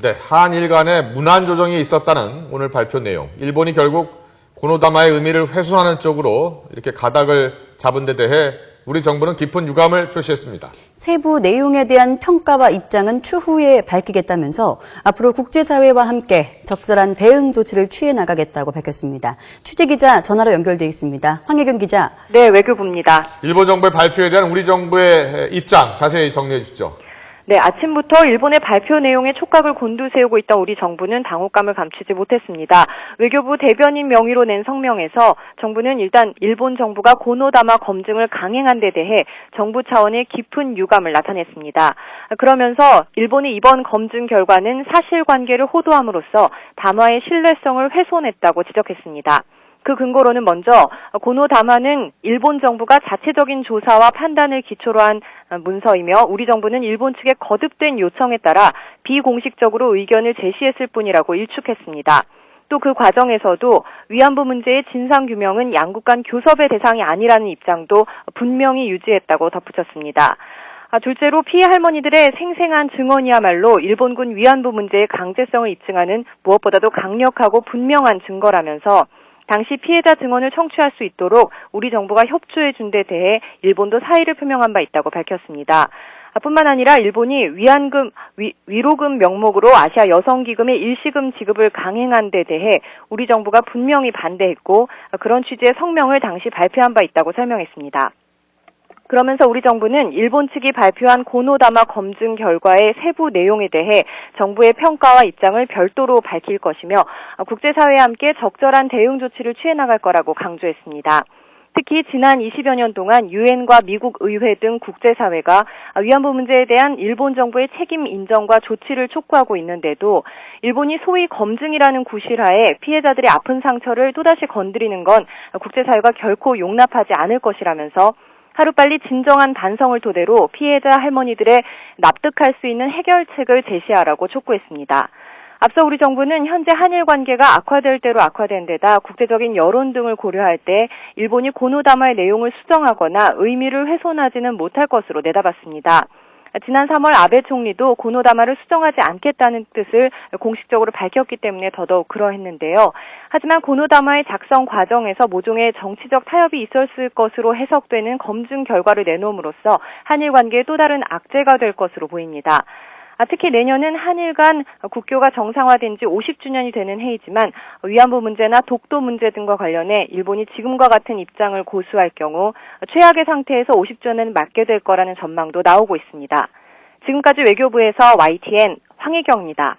네, 한일 간의 문안 조정이 있었다는 오늘 발표 내용. 일본이 결국 고노다마의 의미를 훼손하는 쪽으로 이렇게 가닥을 잡은 데 대해 우리 정부는 깊은 유감을 표시했습니다. 세부 내용에 대한 평가와 입장은 추후에 밝히겠다면서 앞으로 국제사회와 함께 적절한 대응 조치를 취해 나가겠다고 밝혔습니다. 취재기자 전화로 연결돼 있습니다. 황혜경 기자. 네, 외교부입니다. 일본 정부의 발표에 대한 우리 정부의 입장 자세히 정리해 주시죠. 네, 아침부터 일본의 발표 내용에 촉각을 곤두세우고 있던 우리 정부는 당혹감을 감추지 못했습니다. 외교부 대변인 명의로 낸 성명에서 정부는 일단 일본 정부가 고노다마 검증을 강행한 데 대해 정부 차원의 깊은 유감을 나타냈습니다. 그러면서 일본이 이번 검증 결과는 사실관계를 호도함으로써 담화의 신뢰성을 훼손했다고 지적했습니다. 그 근거로는 먼저 고노다마는 일본 정부가 자체적인 조사와 판단을 기초로 한 문서이며 우리 정부는 일본 측의 거듭된 요청에 따라 비공식적으로 의견을 제시했을 뿐이라고 일축했습니다. 또 그 과정에서도 위안부 문제의 진상규명은 양국 간 교섭의 대상이 아니라는 입장도 분명히 유지했다고 덧붙였습니다. 둘째로 피해 할머니들의 생생한 증언이야말로 일본군 위안부 문제의 강제성을 입증하는 무엇보다도 강력하고 분명한 증거라면서 당시 피해자 증언을 청취할 수 있도록 우리 정부가 협조해 준 데 대해 일본도 사의를 표명한 바 있다고 밝혔습니다. 뿐만 아니라 일본이 위로금 명목으로 아시아 여성기금의 일시금 지급을 강행한 데 대해 우리 정부가 분명히 반대했고 그런 취지의 성명을 당시 발표한 바 있다고 설명했습니다. 그러면서 우리 정부는 일본 측이 발표한 고노다마 검증 결과의 세부 내용에 대해 정부의 평가와 입장을 별도로 밝힐 것이며 국제사회와 함께 적절한 대응 조치를 취해 나갈 거라고 강조했습니다. 특히 지난 20여 년 동안 유엔과 미국 의회 등 국제사회가 위안부 문제에 대한 일본 정부의 책임 인정과 조치를 촉구하고 있는데도 일본이 소위 검증이라는 구실하에 피해자들의 아픈 상처를 또다시 건드리는 건 국제사회가 결코 용납하지 않을 것이라면서 하루빨리 진정한 반성을 토대로 피해자 할머니들의 납득할 수 있는 해결책을 제시하라고 촉구했습니다. 앞서 우리 정부는 현재 한일 관계가 악화될 대로 악화된 데다 국제적인 여론 등을 고려할 때 일본이 고노다마의 내용을 수정하거나 의미를 훼손하지는 못할 것으로 내다봤습니다. 지난 3월 아베 총리도 고노다마를 수정하지 않겠다는 뜻을 공식적으로 밝혔기 때문에 더더욱 그러했는데요. 하지만 고노다마의 작성 과정에서 모종의 정치적 타협이 있었을 것으로 해석되는 검증 결과를 내놓음으로써 한일 관계에 또 다른 악재가 될 것으로 보입니다. 특히 내년은 한일 간 국교가 정상화된 지 50주년이 되는 해이지만 위안부 문제나 독도 문제 등과 관련해 일본이 지금과 같은 입장을 고수할 경우 최악의 상태에서 50주년을 맞게 될 거라는 전망도 나오고 있습니다. 지금까지 외교부에서 YTN 황혜경입니다.